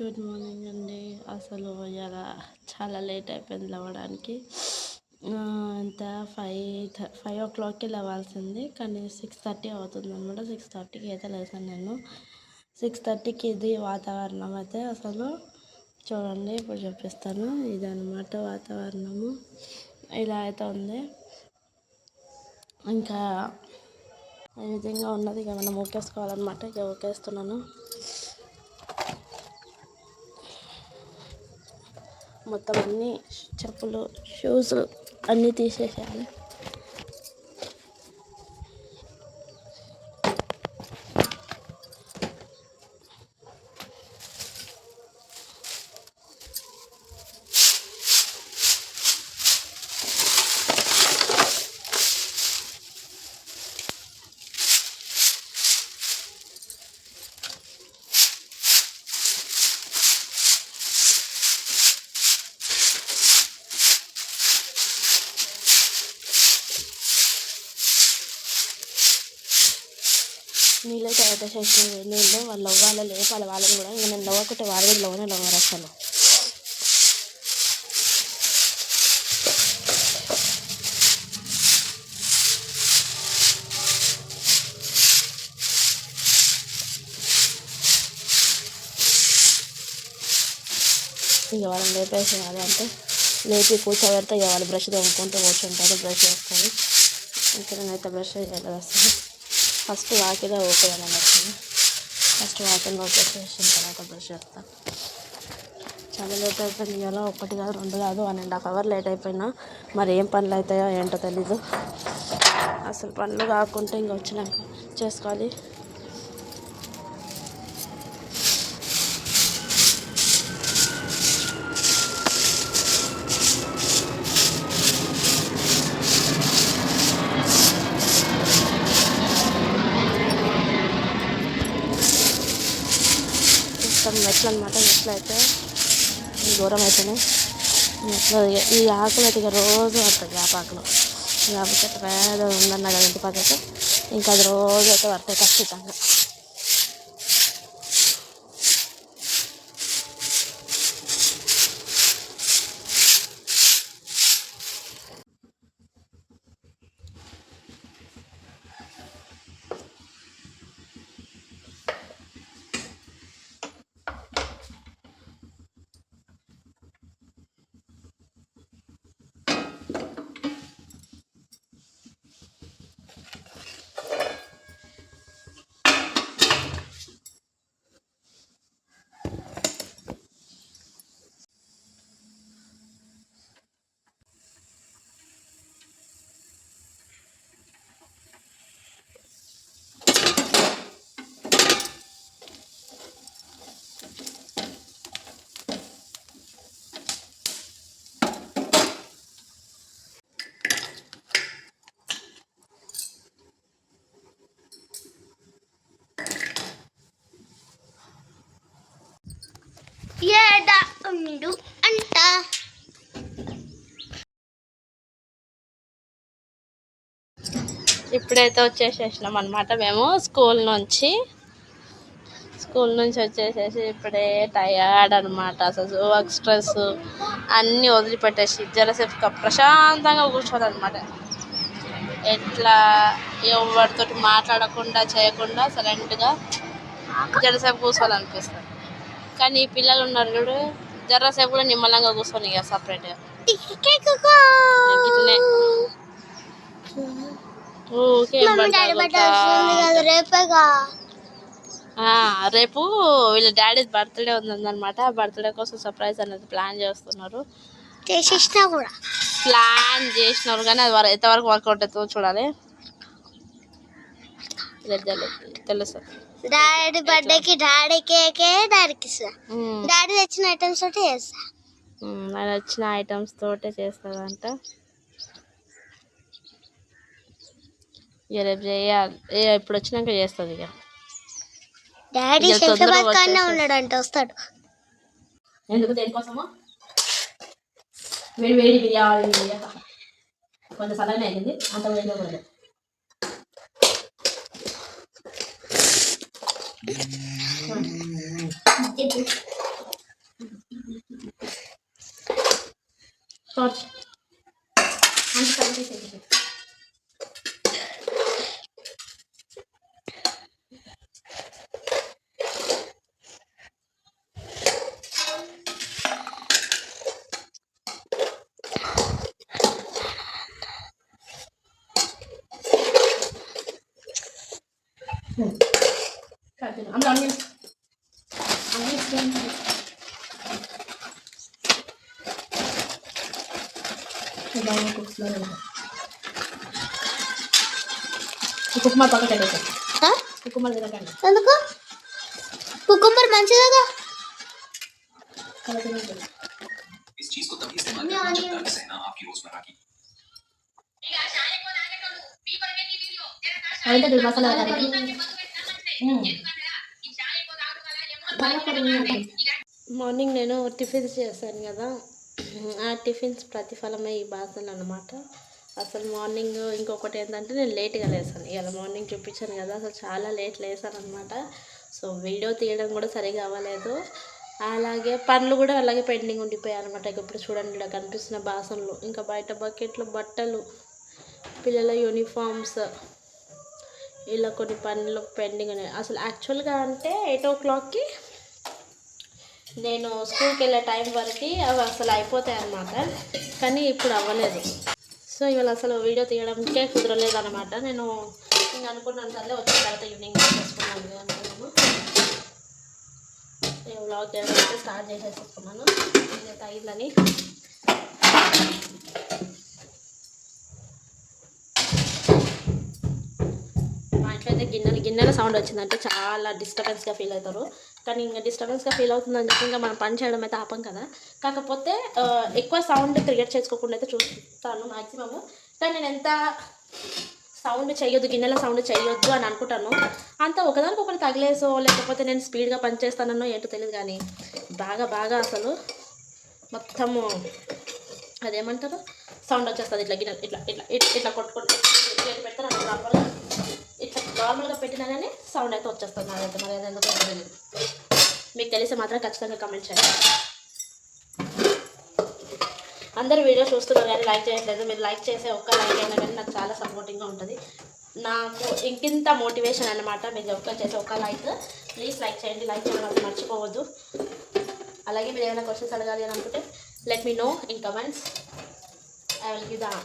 Good morning అండి. అసలు ఇలా చాలా లేట్ అయిపోయింది లేవడానికి. ఎంత 5 o'clockకి లేవాల్సింది, కానీ 6:30 అవుతుంది అనమాట. 6:30కి అయితే లేసాను నేను. 6:30కి ఇది వాతావరణం అయితే అసలు చూడండి, ఇప్పుడు చూపిస్తాను. ఇదన్నమాట వాతావరణము, ఇలా అయితే ఉంది. ఇంకా ఈ విధంగా ఉన్నది. ఇక మనం ఊకేసుకోవాలన్నమాట. ఇక ఊకేస్తున్నాను. మొత్తం అన్నీ చెప్పులు, షూస్ అన్నీ తీసేసేయాలి. నీళ్ళైతే పెట్టేసేసిన నీళ్ళు వాళ్ళు అవ్వాలి, లేపాలి వాళ్ళని కూడా. ఇంకా నేను లవ్వకుంటే వాళ్ళు కూడా లవ్వరు అసలు. ఇక వాళ్ళని లేపేసేయాలి. అంటే లేపి కూర్చోబెడితే ఇక వాళ్ళు బ్రష్ తోముకుంటూ కూర్చుంటారు, బ్రష్ చేస్తారు. ఇంకా నేనైతే బ్రష్ చేయలేదు అసలు. ఫస్ట్ వాకిలో ఊపేయాలని వచ్చింది. ఫస్ట్ వాకిలో ఊపేసేసిన తర్వాత బ్రష్ చేస్తాను. చాలా లేట్ అయిపోయింది. ఇలా 1 కాదు 2 కాదు 1.5 hours లేట్ అయిపోయినా మరి ఏం పనులు అవుతాయో ఏంటో తెలీదు. అసలు పనులు కాకుంటే ఇంక వచ్చినాక చేసుకోవాలి. మెట్లు అనమాట. మెట్లు అయితే దూరం అయిపోయినాయి. మెట్లు ఈ ఆకులు అయితే ఇక రోజు పడుతుంది. వేపాకులు, వేప చెట్టు పేద ఉందన్న కదా ఇంటి పక్కకి. ఇంకా అది రోజు అయితే పడతాయి ఖచ్చితంగా. అంట ఇప్పుడైతే వచ్చేసేసినాం అనమాట. మేము స్కూల్ నుంచి వచ్చేసేసి ఇప్పుడే టయర్డ్ అనమాట. అసలు వర్క్ స్ట్రెస్ అన్నీ వదిలిపెట్టేసి జరసేపు ప్రశాంతంగా కూర్చోవాలన్నమాట. ఎట్లా ఎవరితో మాట్లాడకుండా చేయకుండా సైలెంట్గా జరసేపు కూర్చోవాలనిపిస్తుంది. కానీ ఈ పిల్లలు ఉన్నారు చూడు, జరసేపు కూడా నిమ్మలంగా కూర్చొని ఇక సపరేట్గా రేపు వీళ్ళ డాడీ బర్త్డే ఉందన్నమాట. బర్త్డే కోసం సర్ప్రైజ్ అనేది ప్లాన్ చేస్తున్నారు. ప్లాన్ చేసినారు కానీ అది ఎంతవరకు వర్కౌట్ అవుతుందో చూడాలి. తెలుసు డాడీ బర్త్డేకి డాడీ కేకే డాడీకి డాడీ తెచ్చిన ఐటమ్స్ తోటి చేస్తా. ఆయన వచ్చిన ఐటమ్స్ తోటే చేస్తాడంట. ఇక రేపు చేయాలి. ఇప్పుడు వచ్చినాక చేస్తుంది. ఇక డాడీ శంకర్బాద్నే ఉన్నాడంట, వస్తాడు. ఎందుకు దేనికోసమో వేడి వేడి బిర్యానీ కొంచెం సలహా అయింది. అంత వేడిలో కూడా టార్చ్ అంటే కలిపేసేది. అందులో ఆనియన్స్ కుకుమా పక్కన పెట్టేసాను. కుకుమా తినకండి. ఎందుకు కుకుంబర్ మంచిదేగా. इस चीज को तभी इस्तेमाल करना जब दर्द सहना आपकी रोजमर्रा की అదంతా మసాలా మార్నింగ్ నేను టిఫిన్స్ చేశాను కదా, ఆ టిఫిన్స్ ప్రతిఫలమే ఈ బాసనలు అన్నమాట. అసలు మార్నింగ్ ఇంకొకటి ఏంటంటే నేను లేట్గా లేసాను. ఇలా మార్నింగ్ చూపించాను కదా, అసలు చాలా లేట్ లేసాను అనమాట. సో వీడియో తీయడం కూడా సరిగా అవ్వలేదు. అలాగే పనులు కూడా అలాగే పెండింగ్ ఉండిపోయాయి అనమాట. ఇప్పుడు చూడండి ఇలా కనిపిస్తున్న బాసనలు, ఇంకా బయట బకెట్లు, బట్టలు, పిల్లల యూనిఫామ్స్, ఇలా కొన్ని పనులు పెండింగ్ ఉన్నాయి. అసలు యాక్చువల్గా అంటే 8 o'clockకి నేను స్కూల్కి వెళ్ళే టైం వరకు అవి అసలు అయిపోతాయి అన్నమాట. కానీ ఇప్పుడు అవ్వలేదు. సో ఇవాళ అసలు వీడియో తీయడానికే కుదరలేదు అనమాట. నేను ఇంకా అనుకున్నాను సర్లే వచ్చిన తర్వాత ఈవినింగ్ చేసుకున్నాను అనుకున్నాను. నేను వ్లాగ్ చేయడం అయితే స్టార్ట్ చేసేసుకున్నాను. ఇదైతే అయిందని. మా ఇంట్లో అయితే గిన్నెల సౌండ్ వచ్చిందంటే చాలా డిస్టర్బెన్స్గా ఫీల్ అవుతారు. కానీ ఇంకా డిస్టర్బెన్స్గా ఫీల్ అవుతుందని చెప్పి ఇంకా మనం పని చేయడం అయితే ఆపం కదా. కాకపోతే ఎక్కువ సౌండ్ క్రియేట్ చేసుకోకుండా అయితే చూస్తాను మ్యాక్సిమము. కానీ నేను ఎంత సౌండ్ చేయొద్దు, గిన్నెల సౌండ్ చేయొద్దు అని అనుకుంటాను, అంతా ఒకదానికి ఒకటి తగిలేసో లేకపోతే నేను స్పీడ్గా పని చేస్తానో ఏంటో తెలియదు. కానీ బాగా అసలు మొత్తము అదేమంటారు సౌండ్ వచ్చేస్తుంది. ఇట్లా గిన్నె ఇట్లా ఇట్లా ఇట్లా కొట్టుకుంటే పెడతాను నార్మల్గా, ఇట్లా నార్మల్గా పెట్టినా కానీ సౌండ్ అయితే వచ్చేస్తుంది నాకైతే. మరి అది ఎందుకు తెలియదు. మీకు తెలిసి మాత్రం ఖచ్చితంగా కామెంట్ చేయండి. అందరు వీడియో చూస్తున్నారు కానీ లైక్ చేయట్లేదు. మీరు లైక్ చేసే ఒక్క లైక్ అయినా కానీ నాకు చాలా సపోర్టింగ్గా ఉంటుంది. నాకు ఇంకింత మోటివేషన్ అన్నమాట. మీరు ఒక్క చేసే ఒక్క లైక్, ప్లీజ్ లైక్ చేయండి. లైక్ చేయడం అది మర్చిపోవద్దు. అలాగే మీరు ఏమైనా క్వశ్చన్స్ అడగాలి అని అనుకుంటే let me know in comments.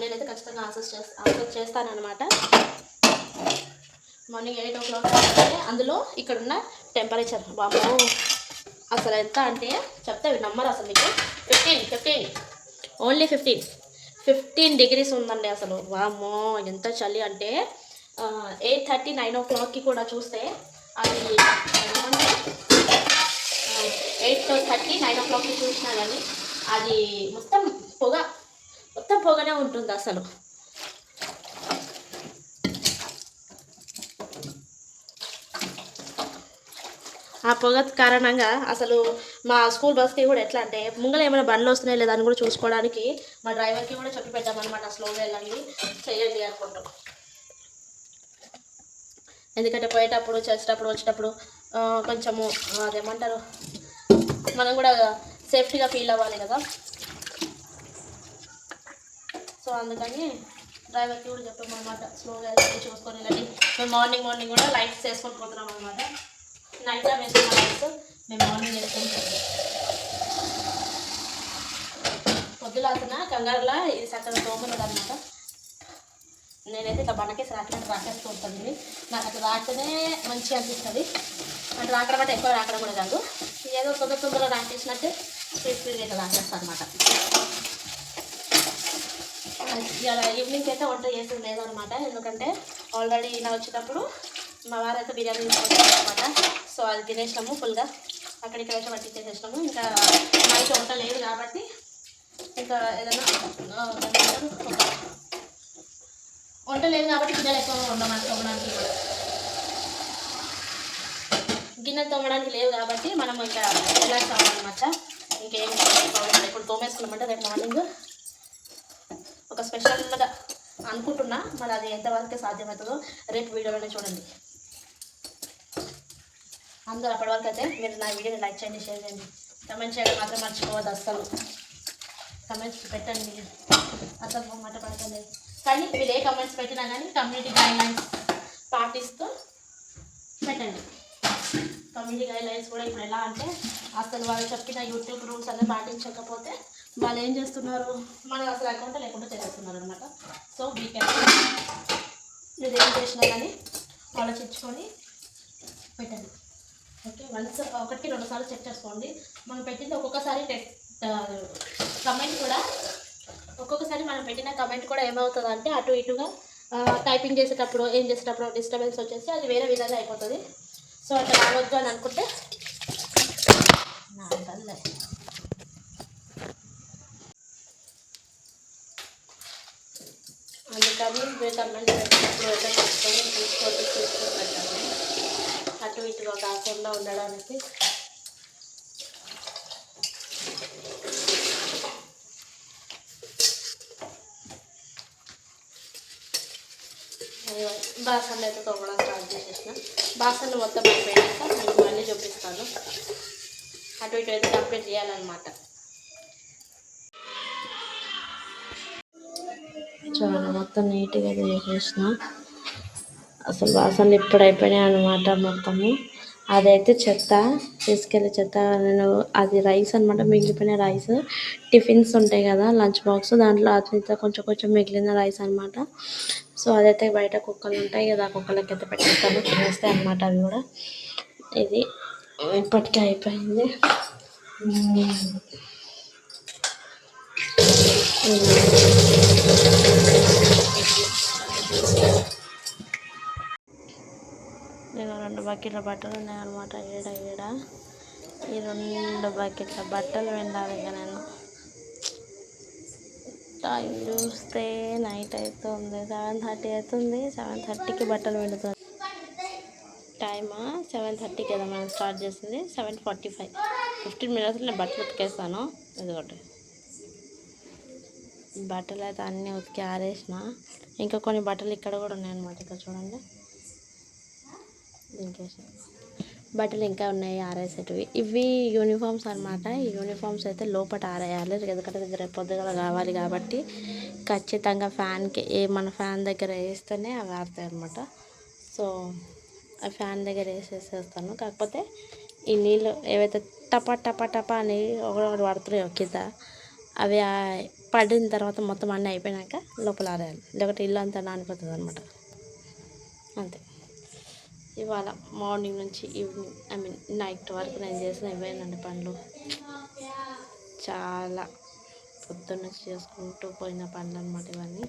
నేనైతే ఖచ్చితంగా ఆన్సర్ చేస్తానన్నమాట. మార్నింగ్ 8 o'clock అంటే అందులో ఇక్కడున్న టెంపరేచర్ బాబో అసలు ఎంత అంటే చెప్తే నమ్మరు అసలు. మీకు 15 ఓన్లీ 15 degrees ఉందండి అసలు. వామ్మో ఎంత చలి అంటే 8:30 9 o'clockకి కూడా చూస్తే అది 8:30 9 o'clockకి చూసినా కానీ అది మొత్తం పొగనే ఉంటుంది అసలు. ఆ పొగ కారణంగా అసలు మా స్కూల్ బస్కి కూడా ఎట్లా అంటే ముంగల ఏమైనా బండ్లు వస్తున్నాయి లేదా అని కూడా చూసుకోవడానికి మా డ్రైవర్కి కూడా చెప్పి పెట్టామన్నమాట. స్లోగా వెళ్ళండి చేయండి అనుకుంటాం. ఎందుకంటే పోయేటప్పుడు చేసేటప్పుడు వచ్చేటప్పుడు కొంచెము అదేమంటారు మనం కూడా సేఫ్టీగా ఫీల్ అవ్వాలి కదా. సో అందుకని డ్రైవర్కి కూడా చెప్పామన్నమాట స్లోగా వెళ్ళండి చూసుకొని వెళ్ళండి. మేము మార్నింగ్ కూడా లైట్స్ వేసుకొని పోతున్నాం అనమాట. నైట్ టైం వేసుకున్న లైట్స్ మేము మార్నింగ్ వేసుకుంటాం. పొద్దులాతున కంగారులా ఇది చక్కగా తోమలేదు అనమాట. నేనైతే ఇట్లా బండకేసి రాకేస్తూ ఉంటుంది. నాకు అట్లా రాకనే మంచిగా అనిపిస్తుంది. అట్లా రాకడం అంటే ఎక్కువ రాకడం కూడా కాదు, ఏదో తొందరగా రాకేసినట్టు స్పీడ్గా ఇట్లా రాకేస్తాను అనమాట. ఇలా ఈవినింగ్ అయితే వంట చేసేది లేదనమాట. ఎందుకంటే ఆల్రెడీ నా వచ్చేటప్పుడు మా వారైతే బిర్యానీ తీసుకుంటాం అనమాట. సో అది తినేసినాము ఫుల్గా, అక్కడిక్కడైతే పట్టించేసేసినాము. ఇంకా నైట్ వంట లేదు కాబట్టి ఇంకా ఏదైనా వంట లేదు కాబట్టి గిన్నెలు ఎక్కువ తోమడానికి కూడా గిన్నెలు తోమడానికి లేవు కాబట్టి మనం ఇంకా రిలాక్స్ అవ్వాలన్నమాట. ఇంకేం ఇప్పుడు తోమేసుకున్నామంటే రేపు మార్నింగ్ ఒక స్పెషల్గా అనుకుంటున్నా. మరి అది ఎంతవరకు సాధ్యమవుతుందో రేపు వీడియోలోనే చూడండి. అందరూ అప్పటి వరకు అయితే మీరు నా వీడియోని లైక్ చేయండి, షేర్ చేయండి, కమెంట్ చేయడం మాత్రం మర్చిపోవద్దు అస్సలు. కమెంట్స్ పెట్టండి, అసలు మాట పడకండి. కానీ మీరు ఏ కమెంట్స్ పెట్టినా కానీ కమ్యూనిటీ గైడ్లైన్స్ పాటిస్తూ పెట్టండి. కమ్యూనిటీ గైడ్లైన్స్ కూడా ఇప్పుడు ఎలా అంటే అసలు వాళ్ళు చెప్పిన యూట్యూబ్ రూల్స్ అన్నీ పాటించకపోతే వాళ్ళు ఏం చేస్తున్నారు, మనకు అసలు అకౌంట్ లేకుండా చేస్తున్నారు అనమాట. సో వీ కెన్ మీరు ఏం చేసినా కానీ ఆలోచించుకొని పెట్టండి. ఓకే, వన్స్ ఒకటికి 2 సార్లు చెక్ చేసుకోండి. మనం పెట్టింది ఒక్కొక్కసారి కమెంట్ కూడా మనం పెట్టిన కమెంట్ కూడా ఏమవుతుంది అంటే అటు ఇటుగా టైపింగ్ చేసేటప్పుడు ఏం చేసేటప్పుడు డిస్టర్బెన్స్ వచ్చేసి అది వేరే విధంగా అయిపోతుంది. సో అట్లా రావద్దు అని అనుకుంటే అందుకని మీరు కమెంట్ పెట్టినప్పుడు అయితే చూసుకొని పెట్టండి, అటు ఇటుగా కాకుండా ఉండడానికి. బాసన్లు అయితే తోమడం స్టార్ట్ చేసేసిన. బాసన్లు మొత్తం అయిపోయాక మీకు మళ్ళీ చూపిస్తాను. అటు ఇటు అయితే కంప్లీట్ చేయాలన్నమాట. చాలా మొత్తం నీట్గా అయితే చేసేసిన. అసలు బాసన్లు ఇప్పుడు అయిపోయినాయి అనమాట మొత్తము. అదైతే చెత్త తీసుకెళ్ళి చెత్త, నేను అది రైస్ అనమాట, మిగిలిపోయిన రైస్ టిఫిన్స్ ఉంటాయి కదా లంచ్ బాక్స్, దాంట్లో అట్లా కొంచెం మిగిలిన రైస్ అనమాట. సో అదైతే బయట కుక్కలు ఉంటాయి కదా, కుక్కలకి అయితే పెట్టేస్తాను, తినేస్తాయి అనమాట అవి కూడా. ఇది ఇప్పటికే అయిపోయింది. నేను 2 బకెట్ల బట్టలు ఉన్నాయన్నమాట. ఏడ ఈ 2 బకెట్ల బట్టలు విండాలి. ఇక నేను టైం చూస్తే నైట్ అవుతుంది, 7:30 అవుతుంది. 7:30కి బట్టలు విండుతుంది. టైమా 7:30 కదా మనం స్టార్ట్ చేసింది. 7:45, 15 minutes నేను బట్టలు ఉతికేస్తాను. ఇదిగోటి బట్టలు అయితే అన్నీ ఉతికి ఆరేసిన. ఇంకా కొన్ని బట్టలు ఇక్కడ కూడా ఉన్నాయన్నమాట. ఇక్కడ చూడండి, ఇంకేసి బట్టలు ఇంకా ఉన్నాయి ఆరేసేటివి. ఇవి యూనిఫామ్స్ అనమాట. ఈ యూనిఫామ్స్ అయితే లోపల ఆరేయాలి, ఎందుకంటే రేపు పొద్దుగల కావాలి కాబట్టి ఖచ్చితంగా ఫ్యాన్కి మన ఫ్యాన్ దగ్గర వేస్తేనే అవి ఆరుతాయి అనమాట. సో ఆ ఫ్యాన్ దగ్గర వేసేసేస్తాను. కాకపోతే ఈ నీళ్ళు ఏవైతే టపా అని ఒకటి పడుతున్నాయో కింద, అవి పడిన తర్వాత మొత్తం అన్నీ అయిపోయినాక లోపల ఆరేయాలి, లేకపోతే ఇల్లు అంతా నానిపోతుంది అనమాట. అంతే. ఇవాళ మార్నింగ్ నుంచి ఈవినింగ్ నైట్ వరకు నేను చేసిన ఇవేనండి పనులు. చాలా పొద్దున్న చేసుకుంటూ పోయిన పనులు అనమాట ఇవన్నీ.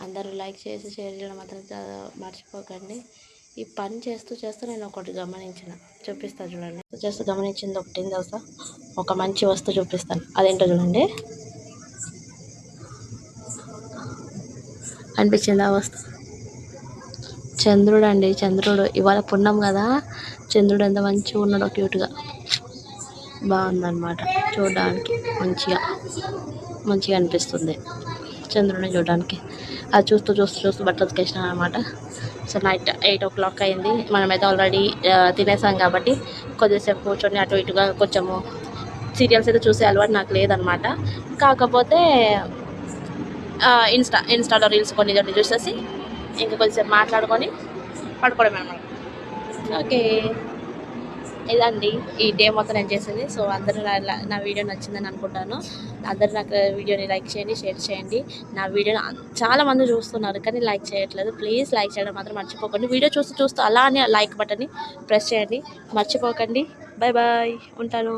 అందరూ లైక్ చేసి షేర్ చేయడం మాత్రం మర్చిపోకండి. ఈ పని చేస్తూ నేను ఒకటి చూపిస్తాను చూడండి. గమనించింది ఒకటి ఏం తెలుసా, ఒక మంచి వస్తువు చూపిస్తాను. అదేంటో చూడండి. అనిపించింది ఆ వస్తువు? చంద్రుడు అండి. చంద్రుడు ఇవాళ పున్నం కదా, చంద్రుడు ఎంత మంచిగా ఉన్నాడో, క్యూట్గా బాగుందన్నమాట చూడడానికి. మంచిగా అనిపిస్తుంది చంద్రుడిని చూడడానికి. అది చూస్తూ బట్టలు ఉతికేసిన అనమాట. సో నైట్ 8 o'clock అయింది. మనమైతే ఆల్రెడీ తినేసాం కాబట్టి కొద్దిసేపు కూర్చొని అటు ఇటుగా కొంచెము సీరియల్స్ అయితే చూసే అలవాటు నాకు లేదనమాట. కాకపోతే ఇన్స్టాలో రీల్స్ కొన్ని చూసేసి ఇంకా కొద్దిసేపు మాట్లాడుకొని పడుకోవడం అనమాట. ఓకే, ఇదండి ఈ డే మొత్తం నేను చేసింది. సో అందరూ నా వీడియో నచ్చిందని అనుకుంటాను. అందరూ నాకు వీడియోని లైక్ చేయండి, షేర్ చేయండి. నా వీడియోని చాలామంది చూస్తున్నారు కానీ లైక్ చేయట్లేదు. ప్లీజ్ లైక్ చేయడం మాత్రం మర్చిపోకండి. వీడియో చూస్తూ అలానే లైక్ బటన్ని ప్రెస్ చేయండి, మర్చిపోకండి. బాయ్ ఉంటాను.